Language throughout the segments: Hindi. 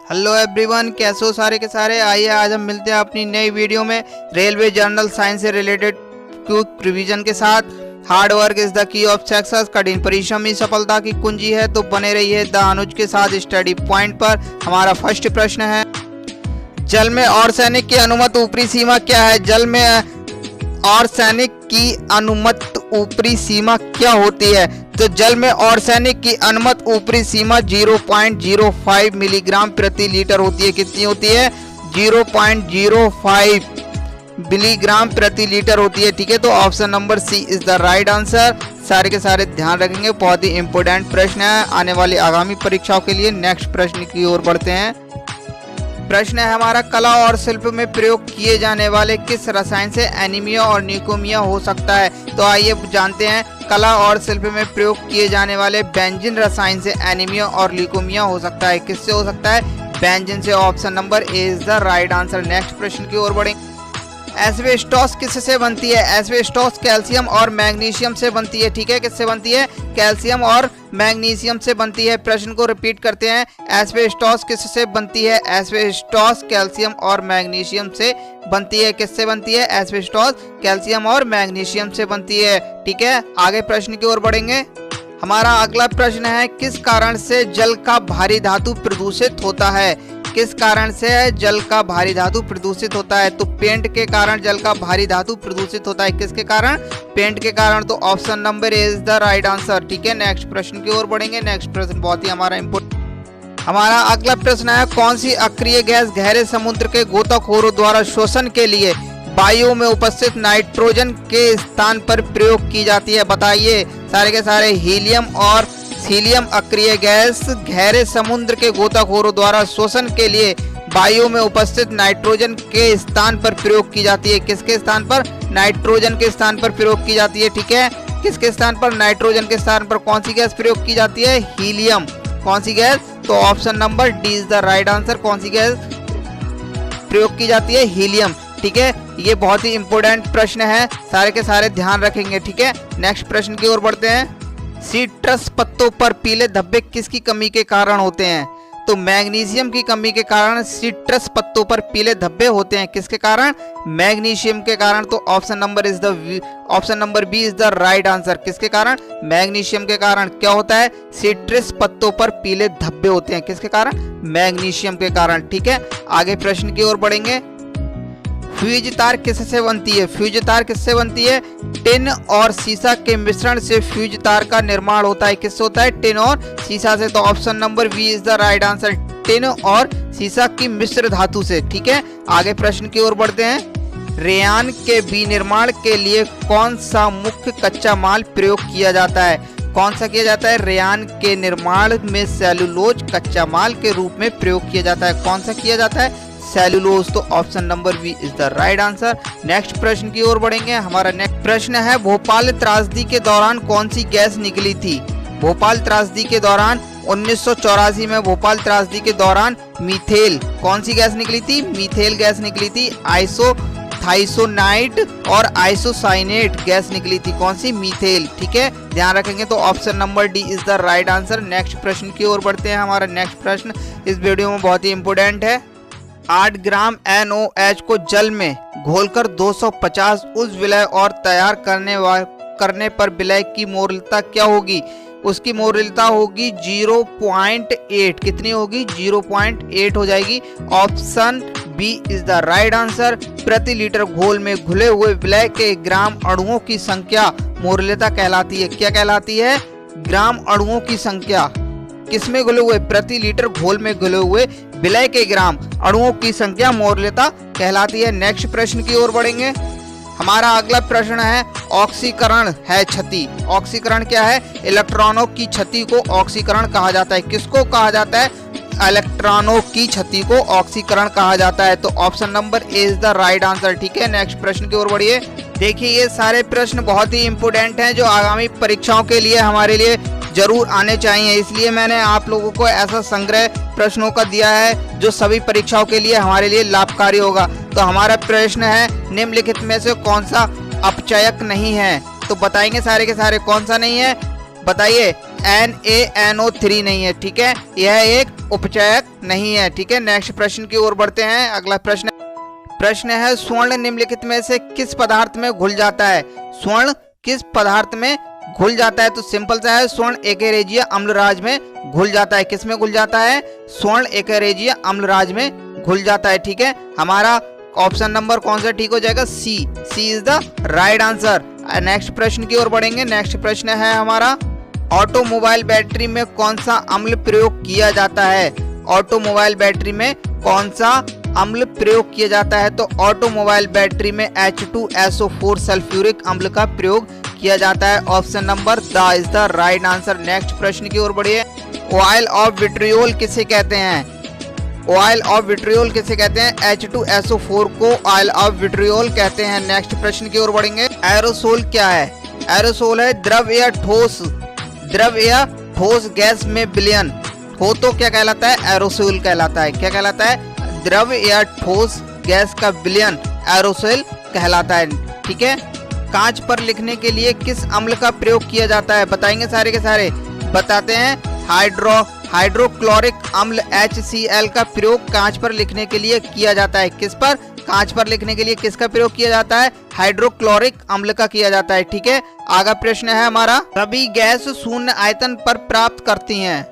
हेलो एवरीवन, कैसे हो सारे के सारे। आइए आज हम मिलते हैं अपनी नई वीडियो में रेलवे जनरल साइंस से रिलेटेड क्विक रिवीजन के साथ। Hard work is the key of success, कठिन परिश्रम ही सफलता की कुंजी है। तो बने रहिए द अनुज के साथ स्टडी पॉइंट पर। हमारा फर्स्ट प्रश्न है, जल में और सैनिक की अनुमत ऊपरी सीमा क्या है। जल में और सैनिक की अनुमत ऊपरी सीमा क्या होती है। तो जल में और सैनिक की अनुमत ऊपरी सीमा 0.05 मिलीग्राम प्रति लीटर होती है। कितनी होती है? 0.05 मिलीग्राम प्रति लीटर होती है। ठीक है, तो option number C is the right answer. सारे के सारे ध्यान रखेंगे, बहुत ही इंपोर्टेंट प्रश्न है आने वाली आगामी परीक्षाओं के लिए। नेक्स्ट प्रश्न की ओर बढ़ते हैं। प्रश्न है हमारा, कला और शिल्प में प्रयोग किए जाने वाले किस रसायन से एनीमिया और न्यूकोमिया हो सकता है। तो आइए जानते हैं, कला और शिल्प में प्रयोग किए जाने वाले बेंजीन रसायन से एनीमिया और ल्यूकोमिया हो सकता है। किससे हो सकता है? बेंजीन से। Option number A is the right answer. Next प्रश्न की ओर बढ़ेंगे। एस्बेस्टॉस किससे बनती है? एस्बेस्टॉस कैल्शियम और मैग्नीशियम से बनती है। ठीक है, किससे बनती है? कैल्शियम और मैग्नीशियम से बनती है। प्रश्न को रिपीट करते हैं, एस्बेस्टॉस किससे बनती है? एस्बेस्टॉस कैल्शियम और मैग्नीशियम से बनती है। किससे बनती है? एस्बेस्टॉस कैल्शियम और मैग्नीशियम से बनती है। ठीक है, आगे प्रश्न की ओर बढ़ेंगे। हमारा अगला प्रश्न है, किस कारण से जल का भारी धातु प्रदूषित होता है। किस कारण से जल का भारी धातु प्रदूषित होता है? तो पेंट के कारण जल का भारी धातु प्रदूषित होता है। किसके कारण? पेंट के कारण। तो option number A is the right answer. ठीक है, नेक्स्ट प्रश्न की ओर बढ़ेंगे। नेक्स्ट प्रश्न बहुत ही हमारा इम्पोर्टेंट। हमारा अगला प्रश्न है, कौन सी अक्रिय गैस गहरे समुद्र के गोताखोरों द्वारा शोषण के लिए वायु में उपस्थित नाइट्रोजन के स्थान पर प्रयोग की जाती है? बताइए सारे के सारे। हीलियम अक्रिय गैस गहरे समुद्र के गोताखोरों द्वारा शोषण के लिए वायु में उपस्थित नाइट्रोजन के स्थान पर प्रयोग की जाती है। किसके स्थान पर? नाइट्रोजन के स्थान पर प्रयोग की जाती है। ठीक है, किसके स्थान पर? नाइट्रोजन के स्थान पर कौन सी गैस प्रयोग की जाती है? हीलियम। कौन सी गैस? तो option number D is the right answer. कौन सी गैस प्रयोग की जाती है? हीलियम। ठीक है, ये बहुत ही इंपॉर्टेंट प्रश्न है, सारे के सारे ध्यान रखेंगे। ठीक है, नेक्स्ट प्रश्न की ओर बढ़ते हैं। सिट्रस पत्तों पर पीले धब्बे किसकी कमी के कारण होते हैं? तो मैग्नीशियम की कमी के कारण सिट्रस पत्तों पर पीले धब्बे होते हैं। किसके कारण? मैग्नीशियम के कारण। तो option number B is the right answer. किसके कारण? मैग्नीशियम के कारण। क्या होता है? सिट्रस पत्तों पर पीले धब्बे होते हैं। किसके कारण? मैग्नीशियम के कारण। ठीक है, आगे प्रश्न की ओर बढ़ेंगे। फ्यूज तार किससे बनती है? फ्यूज तार किससे बनती है? टिन और सीसा के मिश्रण से फ्यूज तार का निर्माण होता है। किससे होता है? टिन और सीसा से। तो option number B is the right answer. Tin और सीसा की मिश्र धातु से। ठीक है, आगे प्रश्न की ओर बढ़ते हैं। रेयान के विनिर्माण के लिए कौन सा मुख्य कच्चा माल प्रयोग किया जाता है? कौन सा किया जाता है? रेयान के निर्माण में सेलुलोज कच्चा माल के रूप में प्रयोग किया जाता है। कौन सा किया जाता है? सेलुलोज। तो option number B is the right answer. Next प्रश्न की ओर बढ़ेंगे। हमारा नेक्स्ट प्रश्न है, भोपाल त्रासदी के दौरान कौन सी गैस निकली थी? भोपाल त्रासदी के दौरान 1984 में भोपाल त्रासदी के दौरान मीथेल, कौन सी गैस निकली थी? मीथेल गैस निकली थी। आइसोथाइसोनाइट और आइसोसाइनेट गैस निकली थी। कौन सी? मीथेल। ठीक है, ध्यान रखेंगे। तो option number D is the right answer. Next प्रश्न की ओर बढ़ते हैं। हमारा नेक्स्ट प्रश्न इस वीडियो में बहुत ही इंपोर्टेंट है। 8 ग्राम NOH को जल में घोलकर 250 उस विलय और तैयार करने पर विलय की मोरलता क्या होगी? उसकी मोरलता होगी 0.8। कितनी होगी? 0.8 हो जाएगी। Option B is the right answer. प्रति लीटर घोल में घुले हुए विलय के ग्राम अणुओं की संख्या मोरलता कहलाती है। क्या कहलाती है? ग्राम अणुओं की संख्या। किसमें घुले हुए? प्रति लीटर घोल में घुले हुए विलय के ग्राम अणुओं की संख्या मोरलता कहलाती है। नेक्स्ट प्रश्न की ओर बढ़ेंगे। हमारा अगला प्रश्न है, ऑक्सीकरण है क्षति। ऑक्सीकरण क्या है? इलेक्ट्रॉनों की क्षति को ऑक्सीकरण कहा जाता है। किसको कहा जाता है? इलेक्ट्रॉनों की क्षति को ऑक्सीकरण कहा जाता है। तो option number A is the right answer. ठीक है, नेक्स्ट प्रश्न की ओर बढ़िए। देखिए, ये सारे प्रश्न बहुत ही इंपोर्टेंट हैं जो आगामी परीक्षाओं के लिए हमारे लिए जरूर आने चाहिए। इसलिए मैंने आप लोगों को ऐसा संग्रह प्रश्नों का दिया है जो सभी परीक्षाओं के लिए हमारे लिए लाभकारी होगा। तो हमारा प्रश्न है, निम्नलिखित में से कौन सा अपचयक नहीं है? तो बताएंगे सारे के सारे कौन सा नहीं है? बताइए। NaNO3 नहीं है, ठीक है, यह एक उपचयक नहीं है, ठीक है। नेक्स्ट प्रश्न की ओर बढ़ते हैं। अगला प्रश्न है स्वर्ण निम्नलिखित में से किस पदार्थ में घुल जाता है? स्वर्ण किस पदार्थ में घुल जाता है? तो सिंपल सा है, स्वर्ण एकेरेजीय अम्लराज में घुल जाता है। किस में घुल जाता है? स्वर्ण एकेरेजीय अम्लराज में घुल जाता है, ठीक है। हमारा ऑप्शन नंबर कौन सा ठीक हो जाएगा? C is the right answer. Next प्रश्न की ओर बढ़ेंगे। नेक्स्ट प्रश्न है हमारा, ऑटोमोबाइल बैटरी में कौन सा अम्ल प्रयोग किया जाता है? ऑटोमोबाइल बैटरी में कौन सा अम्ल प्रयोग किया जाता है? तो ऑटोमोबाइल बैटरी में H2SO4 सल्फ्यूरिक अम्ल का प्रयोग किया जाता है। Option number the is the right answer. Next प्रश्न की ओर बढ़िए। ऑयल ऑफ विट्रियोल किसे कहते हैं? ऑयल ऑफ विट्रियोल किसे कहते हैं? H2SO4 को ऑयल ऑफ विट्रियोल कहते हैं। नेक्स्ट प्रश्न की ओर बढ़ेंगे। एरोसोल क्या है? एरोसोल है द्रव या ठोस गैस में विलयन हो तो क्या कहलाता है? एरोसोल कहलाता है। क्या कहलाता है? द्रव या ठोस गैस का विलयन एरोसोल कहलाता है, ठीक है। कांच पर लिखने के लिए किस अम्ल का प्रयोग किया जाता है? बताएंगे सारे के सारे, बताते हैं। हाइड्रोक्लोरिक अम्ल HCl का प्रयोग कांच पर लिखने के लिए किया जाता है। किस पर? कांच पर लिखने के लिए किसका प्रयोग किया जाता है? हाइड्रोक्लोरिक अम्ल का किया जाता है, ठीक है। आगा प्रश्न है हमारा, सभी गैस शून्य आयतन पर प्राप्त करती हैं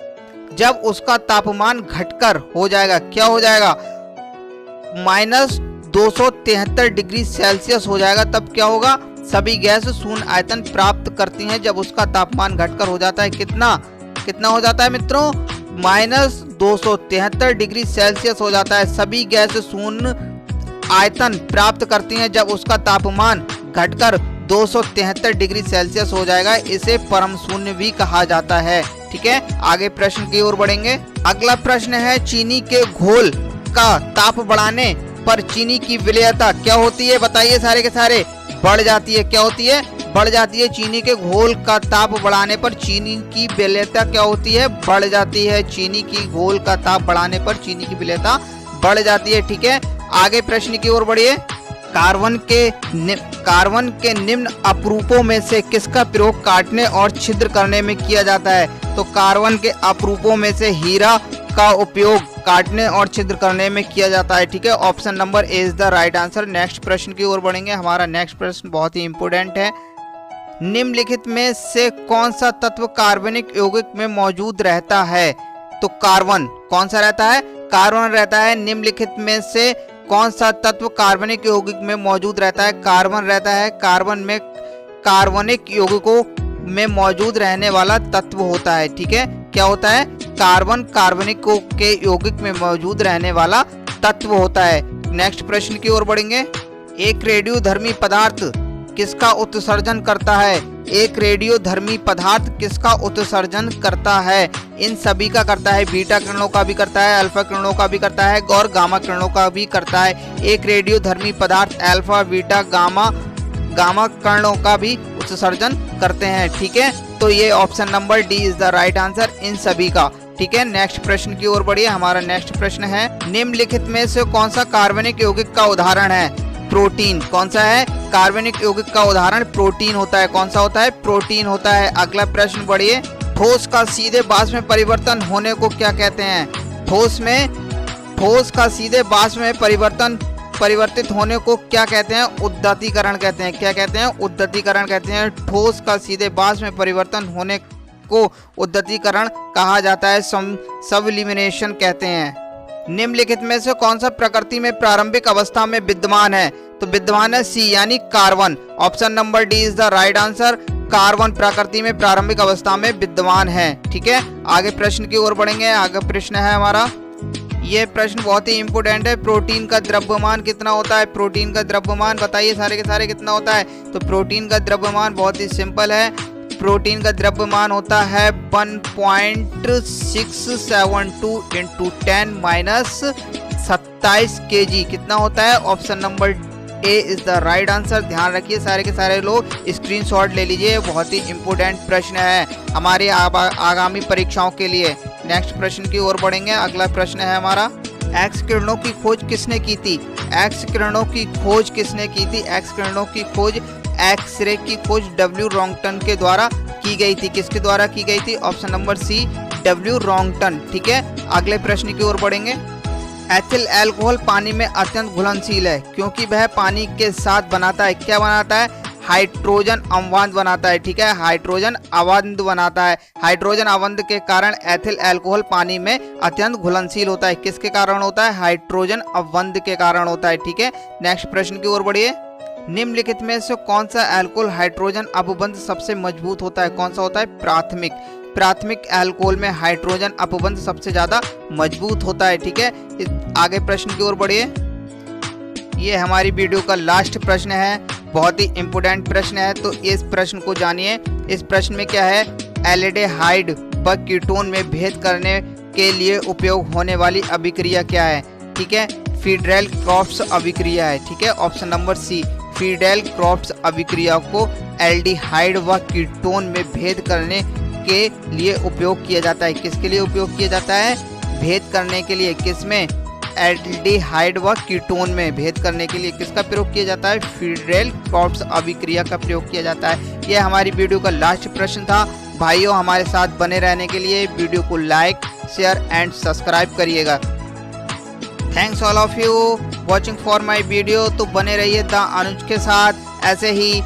जब उसका तापमान घटकर हो जाएगा, क्या हो जाएगा? -273 डिग्री सेल्सियस हो जाएगा, तब क्या होगा? सभी गैस शून्य आयतन प्राप्त करती हैं जब उसका तापमान घटकर हो जाता है कितना हो जाता है मित्रों? -273 डिग्री सेल्सियस हो जाता है। सभी गैस शून्य आयतन प्राप्त करती हैं जब उसका तापमान घटकर 273 डिग्री सेल्सियस हो जाएगा। इसे परम शून्य भी कहा जाता है, ठीक है। आगे प्रश्न की ओर बढ़ेंगे। अगला प्रश्न है, चीनी के घोल का ताप बढ़ाने पर चीनी की विलेयता क्या होती है? बताइए सारे के सारे। बढ़ जाती है। क्या होती है? बढ़ जाती है। चीनी के घोल का ताप बढ़ाने पर चीनी की विलेयता क्या होती है? बढ़ जाती है। चीनी की घोल का ताप बढ़ाने पर चीनी की विलेयता बढ़ जाती है, ठीक है। आगे प्रश्न की ओर बढ़िए। कार्बन के निम्न अपरूपों में से किसका प्रयोग काटने और छिद्र करने में किया जाता है? तो कार्बन के अपरूपों में से हीरा का उपयोग काटने और छिद्र करने में किया जाता है, ठीक है। Option number A is the right answer. Next प्रश्न की ओर बढ़ेंगे। हमारा नेक्स्ट प्रश्न बहुत ही इंपोर्टेंट है। निम्नलिखित में से कौन सा तत्व कार्बनिक यौगिक में मौजूद रहता है? तो कार्बन कौन सा रहता है? कार्बन रहता है। निम्नलिखित में से कौन सा तत्व कार्बनिक यौगिक में मौजूद रहता है? कार्बन रहता है। कार्बन में कार्बनिक यौगिकों में मौजूद रहने वाला तत्व होता है, ठीक है। क्या होता है? कार्बन कार्बनिकों के यौगिक में मौजूद रहने वाला तत्व होता है। नेक्स्ट प्रश्न की ओर बढ़ेंगे। एक रेडियोधर्मी पदार्थ किसका उत्सर्जन करता है? एक रेडियोधर्मी पदार्थ किसका उत्सर्जन करता है? इन सभी का करता है। बीटा किरणों का भी करता है, अल्फा किरणों का भी करता है और गामा किरणों का भी करता है। एक रेडियोधर्मी पदार्थ अल्फा, बीटा, गामा किरणों का भी उत्सर्जन करते हैं, ठीक है। तो ये option number D is the right answer in सभी का, ठीक है। नेक्स्ट प्रश्न की ओर बढ़िए। हमारा नेक्स्ट प्रश्न है, निम्नलिखित में से कौन सा कार्बनिक यौगिक का उदाहरण है? प्रोटीन। कौन सा है? कार्बनिक यौगिक का उदाहरण प्रोटीन होता है। कौन सा होता है? प्रोटीन होता है। अगला प्रश्न बढ़िए। ठोस का सीधे वाष्प में परिवर्तन होने को क्या कहते हैं? ठोस का सीधे वाष्प में परिवर्तित होने को क्या कहते हैं? उद्दतीकरण कहते हैं। क्या कहते हैं? उद्दतीकरण कहते हैं। ठोस का सीधे वाष्प में परिवर्तन होने को उद्दतीकरण कहा जाता है, सब्लिमिनेशन कहते हैं। निम्नलिखित में से कौन सा प्रकृति में प्रारंभिक अवस्था में विद्यमान है? तो विद्यमान है सी यानी carbon. Option number D is the right answer. Carbon प्रकृति में प्रारंभिक अवस्था में विद्यमान है, ठीक है। आगे प्रश्न की ओर बढ़ेंगे। आगे प्रश्न है हमारा, ये प्रश्न बहुत ही इंपोर्टेंट है। प्रोटीन का द्रव्यमान कितना होता है? प्रोटीन का द्रव्यमान बताइए सारे के सारे कितना होता है? तो प्रोटीन का द्रव्यमान बहुत ही सिंपल है। प्रोटीन का द्रव्यमान होता है 1.672 × 10⁻27 kg। कितना होता है? Option number A is the right answer. ध्यान रखिए सारे के सारे लोग, स्क्रीनशॉट ले लीजिए, बहुत ही इंपोर्टेंट प्रश्न है हमारे आगामी परीक्षाओं के लिए। नेक्स्ट प्रश्न की ओर बढ़ेंगे। अगला प्रश्न है हमारा, एक्स किरणों की खोज किसने की थी? एक्स किरणों की खोज किसने की थी? एक्स किरणों की खोज, एक्सरे की खोज W. रॉन्गटन के द्वारा की गई थी, किसके द्वारा की गई थी? ऑप्शन नंबर सी डब्ल्यू रॉन्गटन। ठीक है, अगले प्रश्न की ओर बढ़ेंगे। एथिल अल्कोहल पानी में अत्यंत घुलनशील है क्योंकि वह पानी के साथ बनाता है, क्या बनाता है? हाइड्रोजन अवंध बनाता है। ठीक है, हाइड्रोजन अवंध बनाता है। हाइड्रोजन अवंध के कारण एथिल अल्कोहल पानी में अत्यंत घुलनशील होता है। किसके कारण होता है? हाइड्रोजन अवंध के कारण होता है। ठीक है, नेक्स्ट प्रश्न की ओर बढ़िए। निम्नलिखित में से कौन सा अल्कोहल हाइड्रोजन अपबंध सबसे मजबूत होता है? कौन सा होता है? प्राथमिक। प्राथमिक अल्कोहल में हाइड्रोजन अपबंध सबसे ज्यादा मजबूत होता है। ठीक है, आगे प्रश्न की ओर बढ़िए। ये हमारी वीडियो का लास्ट प्रश्न है, बहुत ही इंपोर्टेंट प्रश्न है, तो इस प्रश्न को जानिए। इस प्रश्न में क्या है? एल्डिहाइड व कीटोन में भेद करने के लिए उपयोग होने वाली अभिक्रिया क्या है? ठीक है, फीडेल क्रॉफ्ट्स अभिक्रिया है। ठीक है, ऑप्शन नंबर सी फीडेल क्रॉफ्ट्स अभिक्रिया को एल्डिहाइड व कीटोन में भेद करने के लिए उपयोग किया जाता है। किसके लिए उपयोग किया जाता है? भेद करने के लिए। किसमें? एल्डिहाइड व कीटोन में भेद करने के लिए किसका प्रयोग किया जाता है? फीडेल क्रॉफ्ट्स अभिक्रिया का प्रयोग किया जाता है। यह हमारी वीडियो का लास्ट प्रश्न था। भाइयों, हमारे साथ बने रहने के लिए वीडियो को लाइक, शेयर एंड सब्सक्राइब करिएगा। Thanks all of you watching for my video. तो बने रहिए द अनुज के साथ ऐसे ही